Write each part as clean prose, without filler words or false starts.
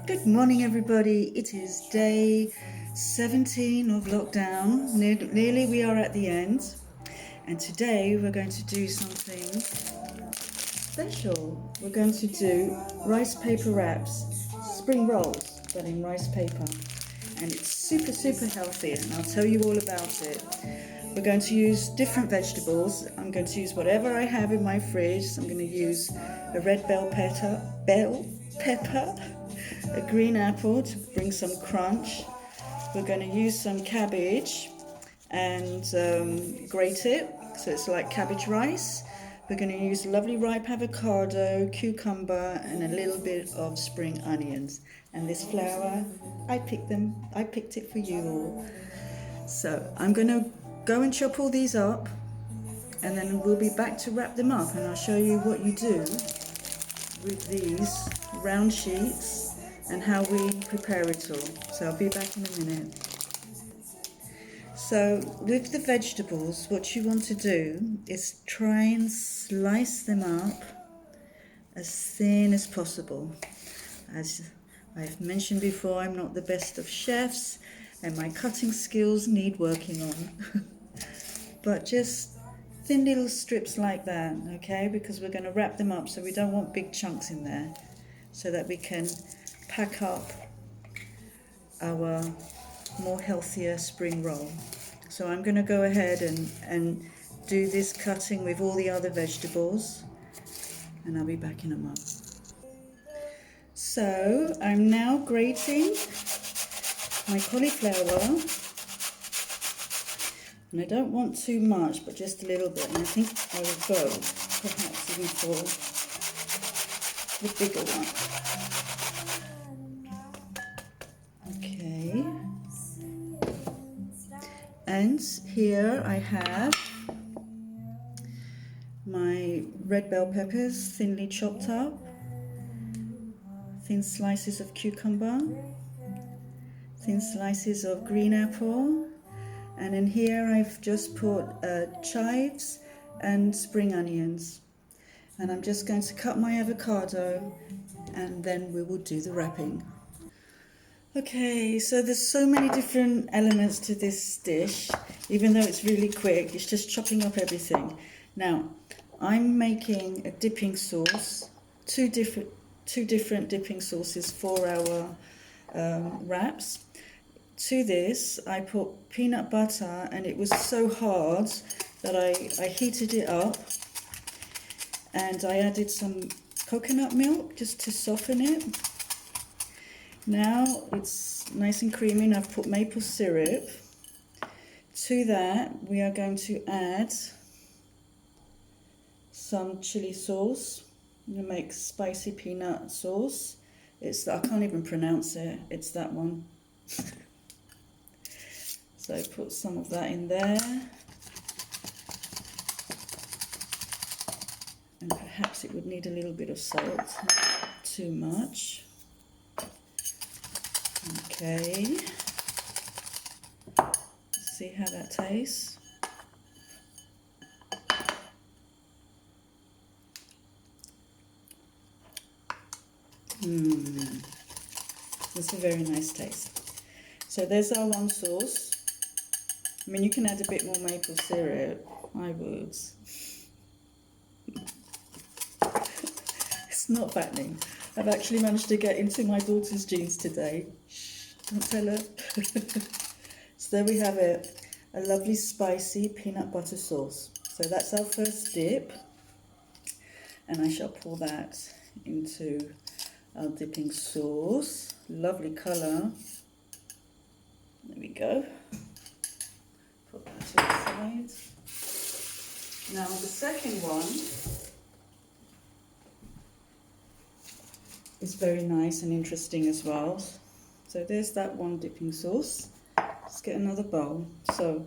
Good morning, everybody. It is day 17 of lockdown. Nearly we are at the end. And today we're going to do something special. We're going to do rice paper wraps, spring rolls, but in rice paper. And it's super, super healthy, and I'll tell you all about it. We're going to use different vegetables. I'm going to use whatever I have in my fridge. So I'm going to use a red bell pepper, a green apple to bring some crunch. We're going to use some cabbage and grate it, so it's like cabbage rice. We're going to use lovely ripe avocado, cucumber, and a little bit of spring onions. And this flour, I picked it for you all. So I'm going to go and chop all these up, and then we'll be back to wrap them up, and I'll show you what you do with these round sheets and how we prepare it all. So I'll be back in a minute. So with the vegetables, what you want to do is try and slice them up as thin as possible. As I've mentioned before, I'm not the best of chefs and my cutting skills need working on. But just thin little strips like that, okay? Because we're going to wrap them up, so we don't want big chunks in there, so that we can pack up our more healthier spring roll. So I'm going to go ahead and do this cutting with all the other vegetables, and I'll be back in a moment. So I'm now grating my cauliflower, and I don't want too much, but just a little bit, and I think I will go perhaps even for the bigger one. Okay, and here I have my red bell peppers thinly chopped up, thin slices of cucumber, thin slices of green apple, and in here I've just put chives and spring onions. And I'm just going to cut my avocado, and then we will do the wrapping. Okay, so there's so many different elements to this dish. Even though it's really quick, it's just chopping up everything. Now, I'm making a dipping sauce, two different dipping sauces for our wraps. To this, I put peanut butter, and it was so hard that I heated it up, and I added some coconut milk just to soften it. Now it's nice and creamy, and I've put maple syrup. To that, we are going to add some chili sauce. I'm going to make spicy peanut sauce. I can't even pronounce it. It's that one. So put some of that in there. And perhaps it would need a little bit of salt, not too much. Okay. Let's see how that tastes. That's a very nice taste. So there's our one sauce. I mean, you can add a bit more maple syrup. I would. It's not fattening. I've actually managed to get into my daughter's jeans today. Shh, don't tell her. So there we have it. A lovely spicy peanut butter sauce. So that's our first dip. And I shall pour that into our dipping sauce. Lovely colour. There we go. Put that to the side. Now the second one is very nice and interesting as well. So there's that one dipping sauce. Let's get another bowl. So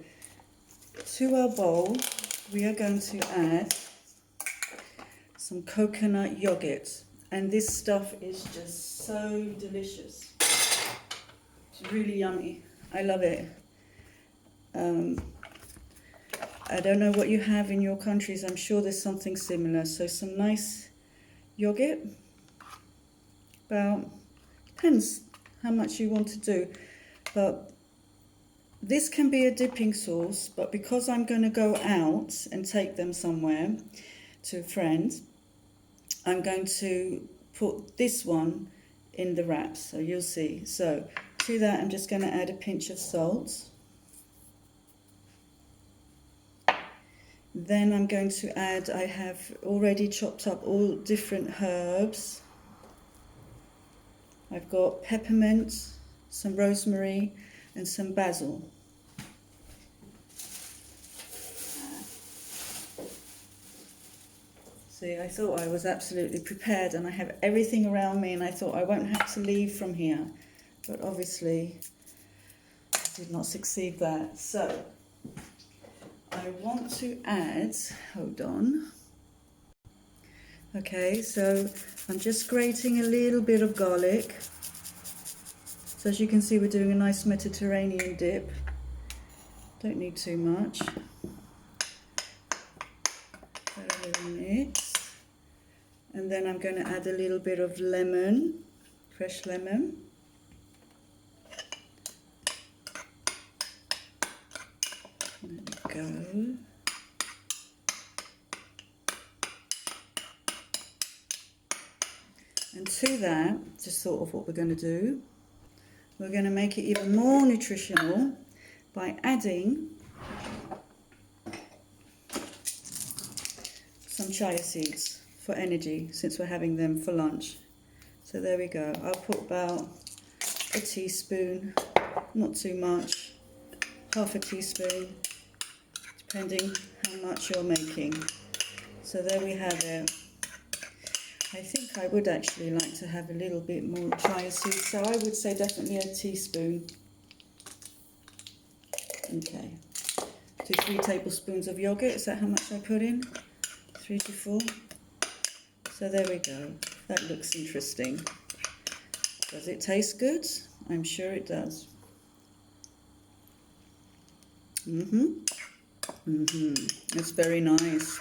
to our bowl, we are going to add some coconut yogurt. And this stuff is just so delicious. It's really yummy. I love it. I don't know what you have in your countries. I'm sure there's something similar. So some nice yogurt, about Depends how much you want to do. But this can be a dipping sauce, but because I'm going to go out and take them somewhere to a friend, I'm going to put this one in the wraps, so you'll see. So to that I'm just going to add a pinch of salt. Then I'm going to add, I have already chopped up all different herbs. I've got peppermint, some rosemary and some basil. See, I thought I was absolutely prepared and I have everything around me and I thought I won't have to leave from here. But obviously I did not succeed that. So I want to add, hold on. Okay, so I'm just grating a little bit of garlic. So as you can see, we're doing a nice Mediterranean dip. Don't need too much. A little mix. And then I'm going to add a little bit of lemon, fresh lemon. There we go. And to that, just sort of what we're going to do, we're going to make it even more nutritional by adding some chia seeds for energy, since we're having them for lunch. So there we go. I'll put about a teaspoon, not too much, half a teaspoon, depending how much you're making. So there we have it. I think I would actually like to have a little bit more chia seeds, so I would say definitely a teaspoon. Okay, 3 tablespoons of yogurt, is that how much I put in? 3 to 4. So there we go. That looks interesting. Does it taste good? I'm sure it does. It's very nice.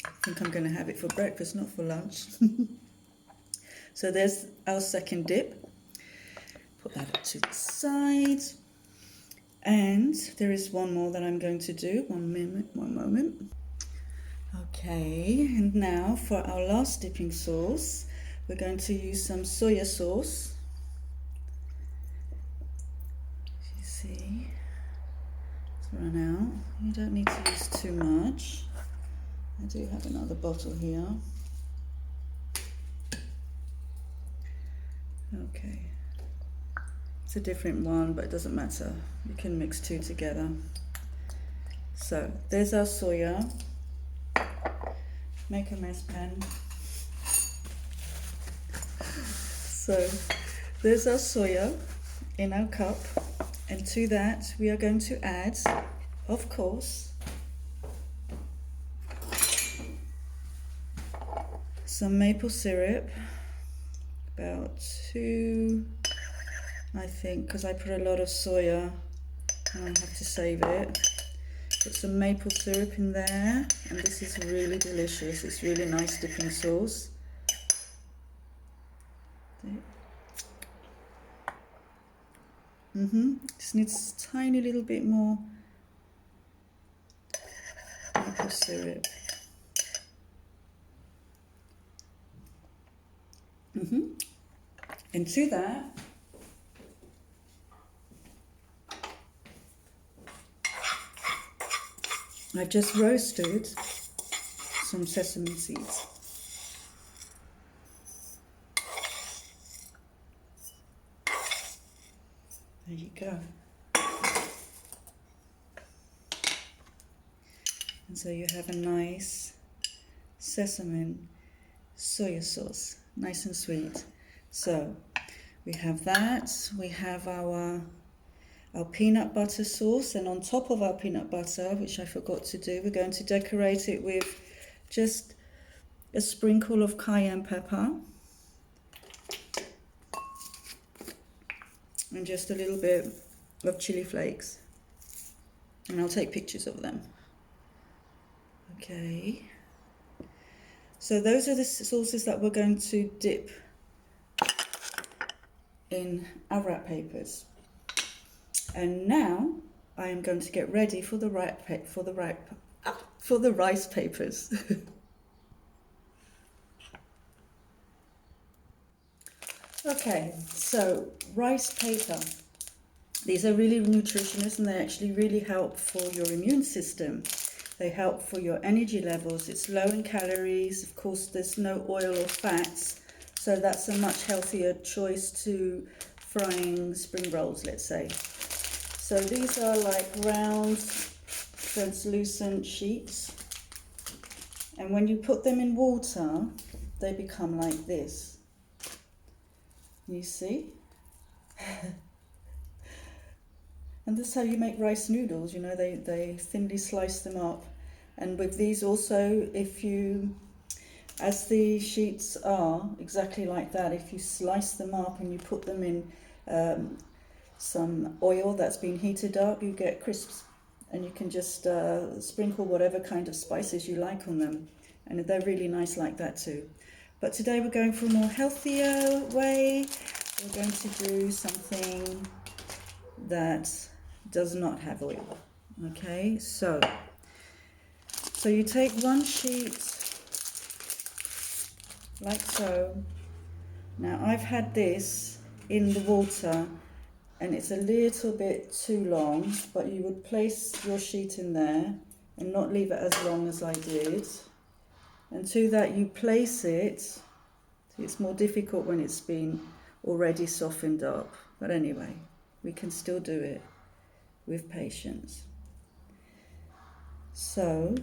I think I'm going to have it for breakfast, not for lunch. So there's our second dip. Put that up to the side. And there is one more that I'm going to do. One moment. Okay, and now for our last dipping sauce, we're going to use some soya sauce. You see, it's run out. You don't need to use too much. I do have another bottle here. Okay, it's a different one, but it doesn't matter. You can mix 2 together. So there's our soya. Make a mess, pen. So there's our soya in our cup, and to that we are going to add, of course, some maple syrup, about 2, I think, because I put a lot of soya and I have to save it. Put some maple syrup in there, and this is really delicious. It's really nice dipping sauce. Just needs a tiny little bit more maple syrup. And to that, I've just roasted some sesame seeds. There you go. And so you have a nice sesame soya sauce, nice and sweet. So we have that, we have our peanut butter sauce, and on top of our peanut butter, which I forgot to do, we're going to decorate it with just a sprinkle of cayenne pepper and just a little bit of chili flakes, and I'll take pictures of them. Okay, so those are the sauces that we're going to dip in our wrap papers. And now I am going to get ready for the rice papers. Okay, so rice paper. These are really nutritious and they actually really help for your immune system. They help for your energy levels. It's low in calories. Of course, there's no oil or fats. So that's a much healthier choice to frying spring rolls, let's say. So these are like round, translucent sheets. And when you put them in water, they become like this. You see? And this is how you make rice noodles, you know, they thinly slice them up. And with these also, as the sheets are exactly like that, if you slice them up and you put them in some oil that's been heated up, you get crisps. And you can just sprinkle whatever kind of spices you like on them. And they're really nice like that too. But today we're going for a more healthier way. We're going to do something that does not have oil. Okay, so you take one sheet like so. Now I've had this in the water and it's a little bit too long, but you would place your sheet in there and not leave it as long as I did. And to that you place it. It's more difficult when it's been already softened up, but anyway, we can still do it with patience. So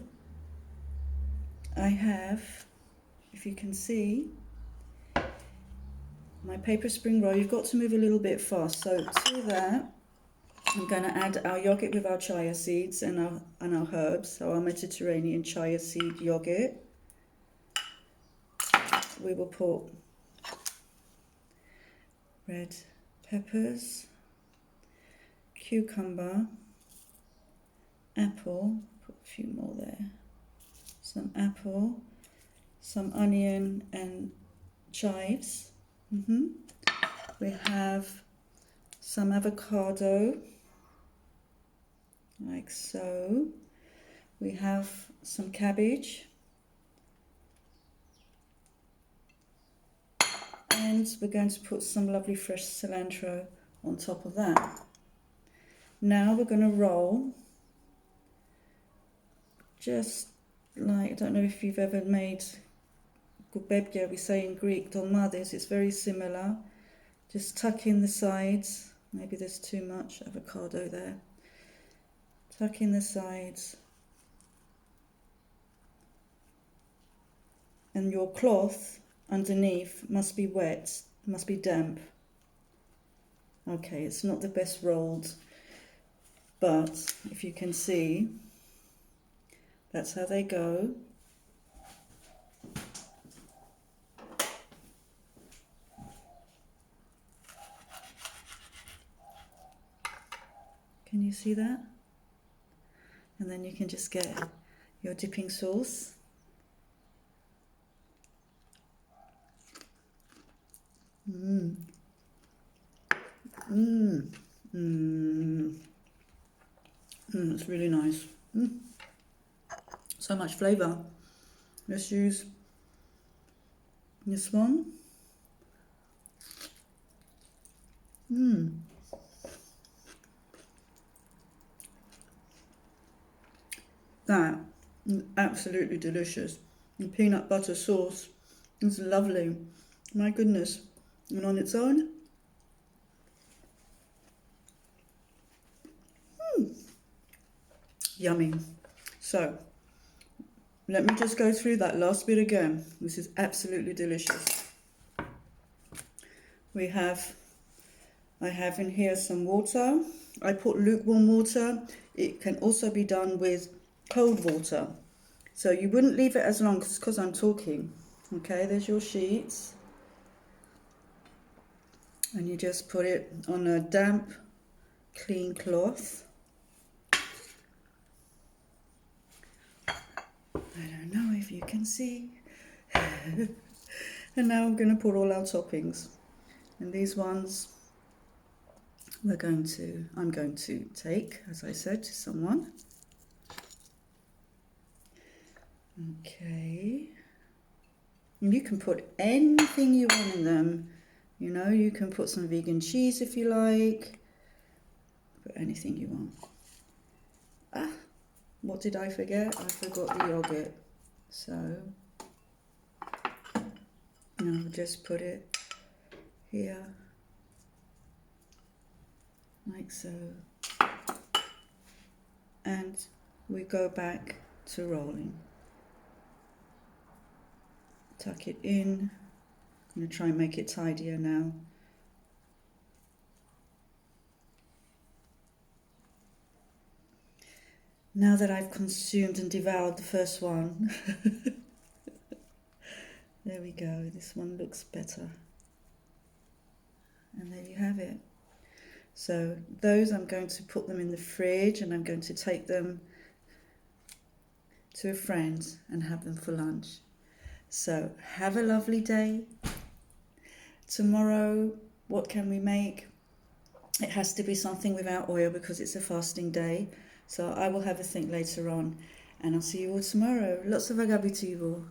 I have, if you can see, my paper spring roll. You've got to move a little bit fast. So to that, I'm going to add our yogurt with our chia seeds and our herbs. So our Mediterranean chia seed yogurt. We will put red peppers, cucumber, apple, put a few more there, some apple, some onion and chives. We have some avocado, like so. We have some cabbage. And we're going to put some lovely fresh cilantro on top of that. Now we're going to roll, just like, I don't know if you've ever made gubebya, we say in Greek, dolmades, it's very similar. Just tuck in the sides, maybe there's too much avocado there. Tuck in the sides. And your cloth underneath must be wet, must be damp. Okay, it's not the best rolled, but if you can see, that's how they go. Can you see that? And then you can just get your dipping sauce. It's really nice. So much flavour. Let's use this one. That is absolutely delicious. The peanut butter sauce is lovely. My goodness. And on its own, yummy. So, let me just go through that last bit again. This is absolutely delicious. I have in here some water. I put lukewarm water. It can also be done with cold water. So you wouldn't leave it as long because I'm talking. Okay, there's your sheets. And you just put it on a damp, clean cloth. I don't know if you can see. And now I'm going to put all our toppings. And these ones I'm going to take, as I said, to someone. Okay. And you can put anything you want in them. You know, you can put some vegan cheese if you like. Put anything you want. Ah, what did I forget? I forgot the yogurt. So, now I'll just put it here. Like so. And we go back to rolling. Tuck it in. I'm going to try and make it tidier now. Now that I've consumed and devoured the first one, there we go, this one looks better. And there you have it. So those, I'm going to put them in the fridge and I'm going to take them to a friend and have them for lunch. So have a lovely day. Tomorrow, what can we make? It has to be something without oil because it's a fasting day. So I will have a think later on and I'll see you all tomorrow. Lots of Agapi to you all.